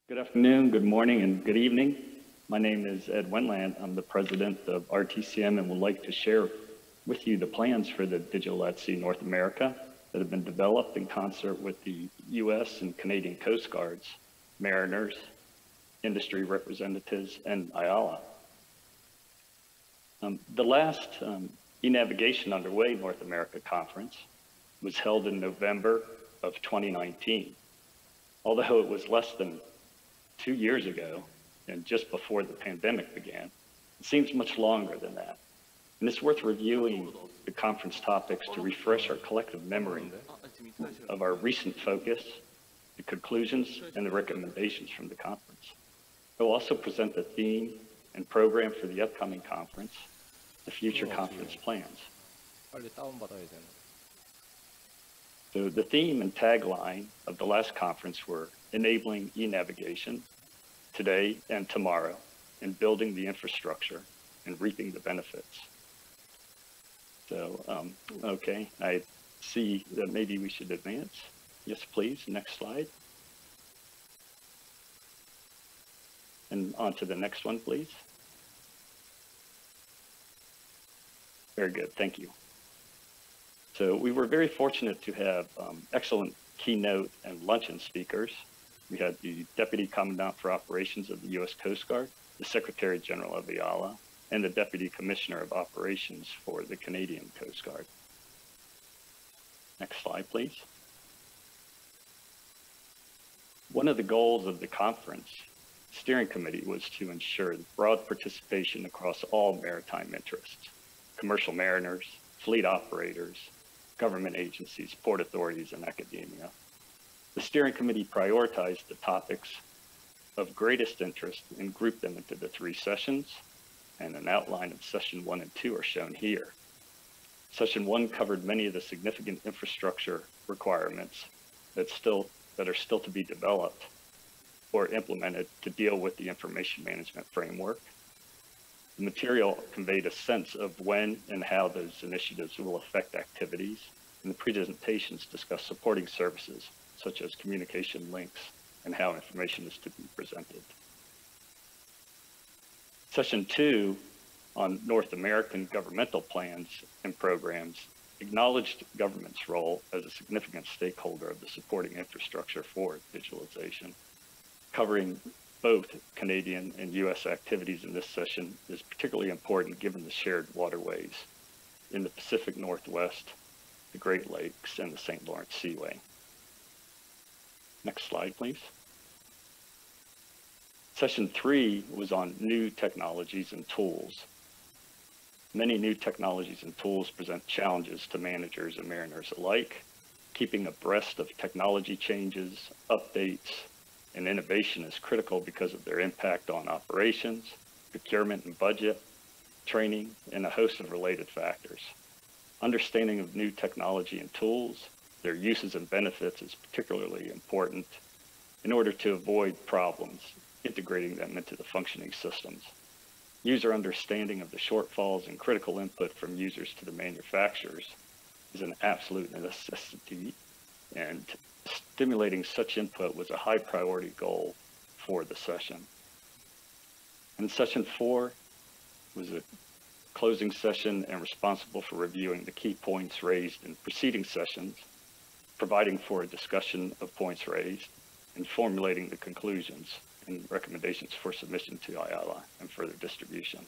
Good afternoon, good morning, and good evening. My name is Ed Wendlandt. I'm the president of RTCM and would like to share with you the plans for the Digital at Sea North America that have been developed in concert with the US and Canadian Coast Guards, mariners, industry representatives, and IALA. The last e-navigation underway North America conference was held in November of 2019. Although it was less than 2 years ago and just before the pandemic began, it seems much longer than that. And it's worth reviewing the conference topics to refresh our collective memory of our recent focus, the conclusions, and the recommendations from the conference. I will also present the theme and program for the upcoming conference, the future conference plans. So the theme and tagline of the last conference were enabling e-navigation today and tomorrow, and building the infrastructure and reaping the benefits. So, okay, I see that maybe we should advance. Yes, please, next slide. And on to the next one, please. Very good, thank you. So we were very fortunate to have excellent keynote and luncheon speakers. We had the Deputy Commandant for Operations of the U.S. Coast Guard, the Secretary General of IALA, and the Deputy Commissioner of Operations for the Canadian Coast Guard. Next slide, please. One of the goals of the conference steering committee was to ensure broad participation across all maritime interests, commercial mariners, fleet operators, government agencies, port authorities, and academia. The steering committee prioritized the topics of greatest interest and grouped them into the 3 sessions, and an outline of session 1 and 2 are shown here. Session 1 covered many of the significant infrastructure requirements that are still to be developed or implemented to deal with the information management framework. The material conveyed a sense of when and how those initiatives will affect activities, and the presentations discuss supporting services, such as communication links and how information is to be presented. Session 2 on North American governmental plans and programs acknowledged government's role as a significant stakeholder of the supporting infrastructure for digitalization. Covering both Canadian and US activities in this session is particularly important given the shared waterways in the Pacific Northwest, the Great Lakes, and the St. Lawrence Seaway. Next slide, please. Session 3 was on new technologies and tools. Many new technologies and tools present challenges to managers and mariners alike. Keeping abreast of technology changes, updates, and innovation is critical because of their impact on operations, procurement and budget, training, and a host of related factors. Understanding of new technology and tools, their uses and benefits is particularly important in order to avoid problems integrating them into the functioning systems. User understanding of the shortfalls and critical input from users to the manufacturers is an absolute necessity, and stimulating such input was a high priority goal for the session. And session 4 was a closing session and responsible for reviewing the key points raised in preceding sessions, providing for a discussion of points raised, and formulating the conclusions and recommendations for submission to IALA and further distribution.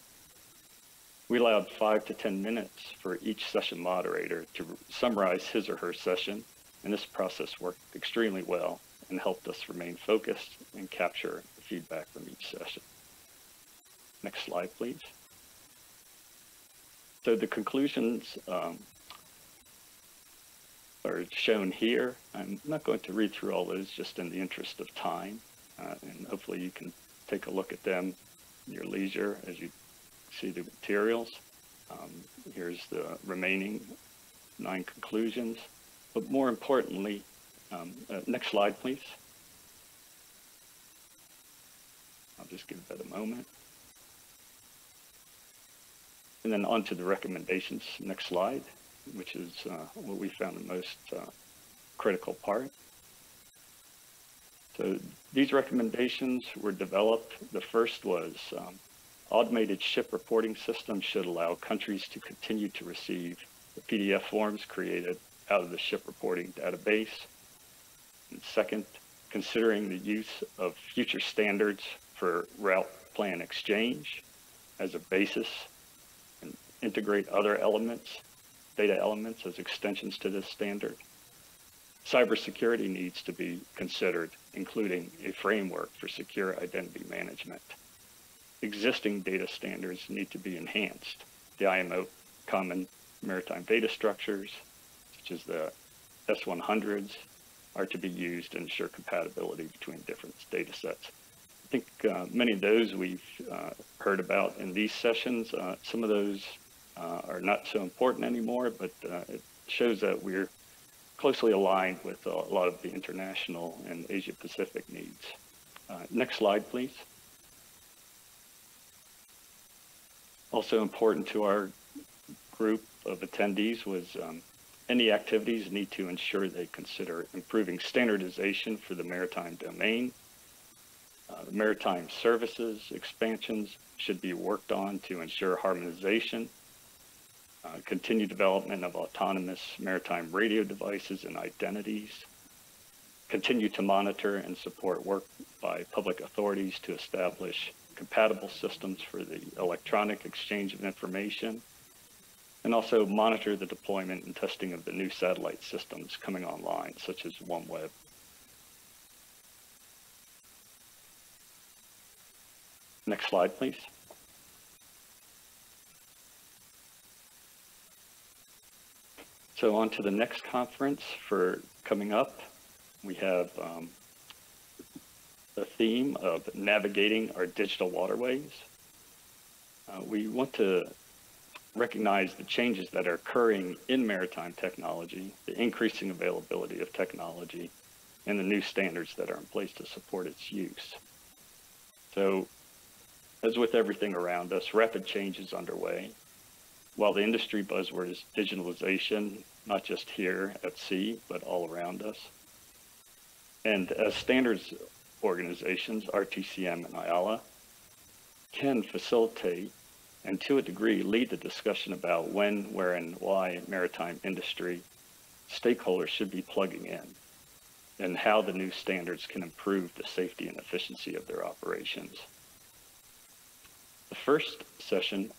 We allowed 5 to 10 minutes for each session moderator to summarize his or her session, and this process worked extremely well and helped us remain focused and capture the feedback from each session. Next slide, please. So the conclusions are shown here. I'm not going to read through all those just in the interest of time, and hopefully you can take a look at them in your leisure as you see the materials. Here's the remaining 9 conclusions. But more importantly, next slide, please. I'll just give that a moment. And then on to the recommendations, next slide, which is what we found the most critical part. So These recommendations were developed. The first was automated ship reporting systems should allow countries to continue to receive the PDF forms created out of the ship reporting database. And second, considering the use of future standards for route plan exchange as a basis and integrate other elements, data elements as extensions to this standard. Cybersecurity needs to be considered, including a framework for secure identity management. Existing data standards need to be enhanced. The IMO Common Maritime Data Structures, such as the S100s, are to be used to ensure compatibility between different data sets. I think many of those we've heard about in these sessions. Some of those are not so important anymore, but it shows that we're closely aligned with a lot of the international and Asia Pacific needs. Next slide, please. Also important to our group of attendees was any activities need to ensure they consider improving standardization for the maritime domain. Maritime services expansions should be worked on to ensure harmonization. Continued development of autonomous maritime radio devices and identities. Continue to monitor and support work by public authorities to establish compatible systems for the electronic exchange of information. And also monitor the deployment and testing of the new satellite systems coming online, such as OneWeb. Next slide, please. So on to the next conference for coming up. We have the theme of navigating our digital waterways. We want to recognize the changes that are occurring in maritime technology, the increasing availability of technology, and the new standards that are in place to support its use. So, as with everything around us, rapid change is underway. While the industry buzzword is digitalization, not just here at sea, but all around us. And as standards organizations, RTCM and IALA, can facilitate and to a degree lead the discussion about when, where, and why maritime industry stakeholders should be plugging in, and how the new standards can improve the safety and efficiency of their operations. The first session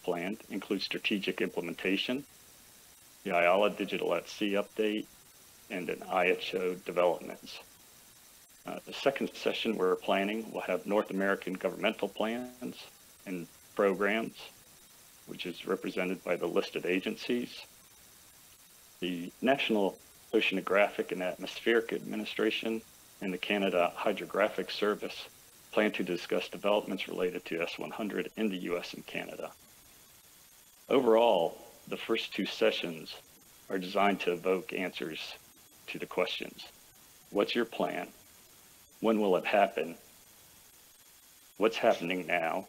planned includes strategic implementation, the IALA Digital at Sea update, and an IHO developments. The second session we're planning will have North American governmental plans and programs, which is represented by the listed agencies. The National Oceanographic and Atmospheric Administration and the Canada Hydrographic Service plan to discuss developments related to S100 in the US and Canada. Overall, the first two sessions are designed to evoke answers to the questions. What's your plan? When will it happen? What's happening now?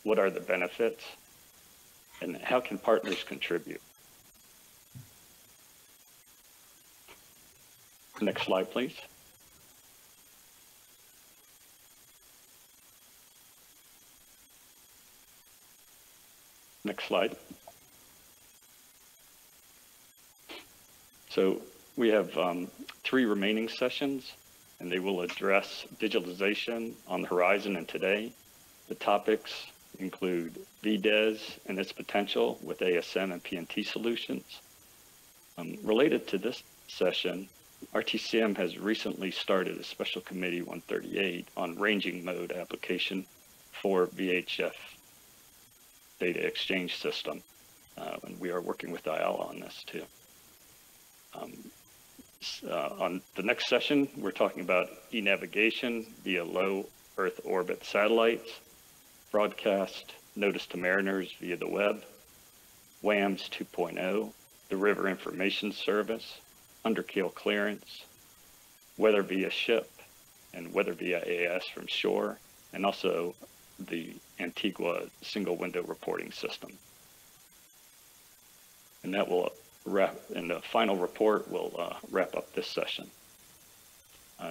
What are the benefits? And how can partners contribute? Next slide, please. Next slide. So we have 3 remaining sessions, and they will address digitalization on the horizon and today. The topics include VDES and its potential with ASM and PNT solutions. Related to this session, RTCM has recently started a Special Committee 138 on ranging mode application for VHF data exchange system, and we are working with IALA on this too. On the next session, we're talking about e-navigation via low Earth orbit satellites, broadcast notice to mariners via the web, WAMS 2.0, the River Information Service, underkeel clearance, weather via ship, and weather via AIS from shore, and also the Antigua single window reporting system. And that will the final report will wrap up this session.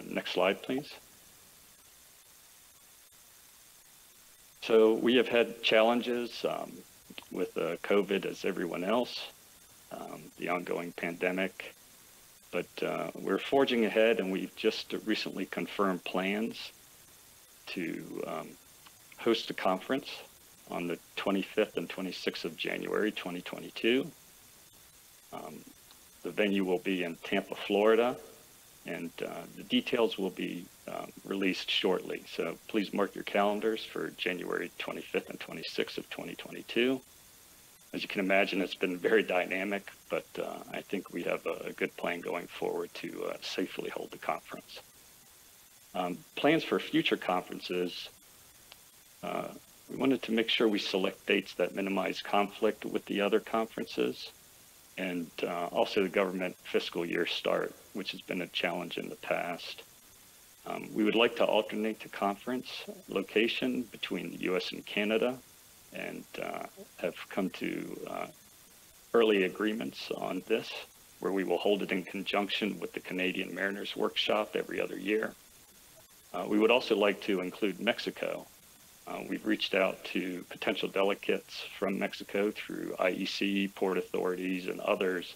Next slide, please. So we have had challenges with COVID as everyone else, the ongoing pandemic, but we're forging ahead, and we've just recently confirmed plans to host a conference on the 25th and 26th of January 2022. The venue will be in Tampa, Florida, and the details will be released shortly. So please mark your calendars for January 25th and 26th of 2022. As you can imagine, it's been very dynamic, but I think we have a good plan going forward to safely hold the conference. Plans for future conferences, we wanted to make sure we select dates that minimize conflict with the other conferences, and also the government fiscal year start, which has been a challenge in the past. We would like to alternate the conference location between the US and Canada, and have come to early agreements on this, where we will hold it in conjunction with the Canadian Mariners Workshop every other year. We would also like to include Mexico. We've reached out to potential delegates from Mexico through IEC, port authorities, and others,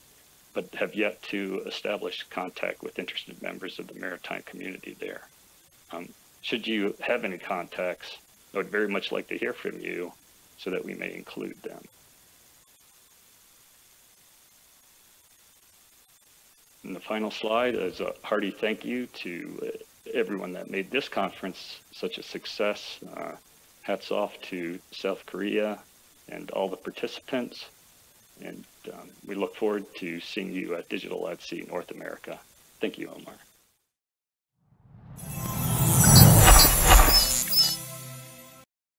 but have yet to establish contact with interested members of the maritime community there. Should you have any contacts, I would very much like to hear from you so that we may include them. And the final slide is a hearty thank you to everyone that made this conference such a success. Hats off to South Korea and all the participants. And we look forward to seeing you at Digital at Sea North America. Thank you, Omar.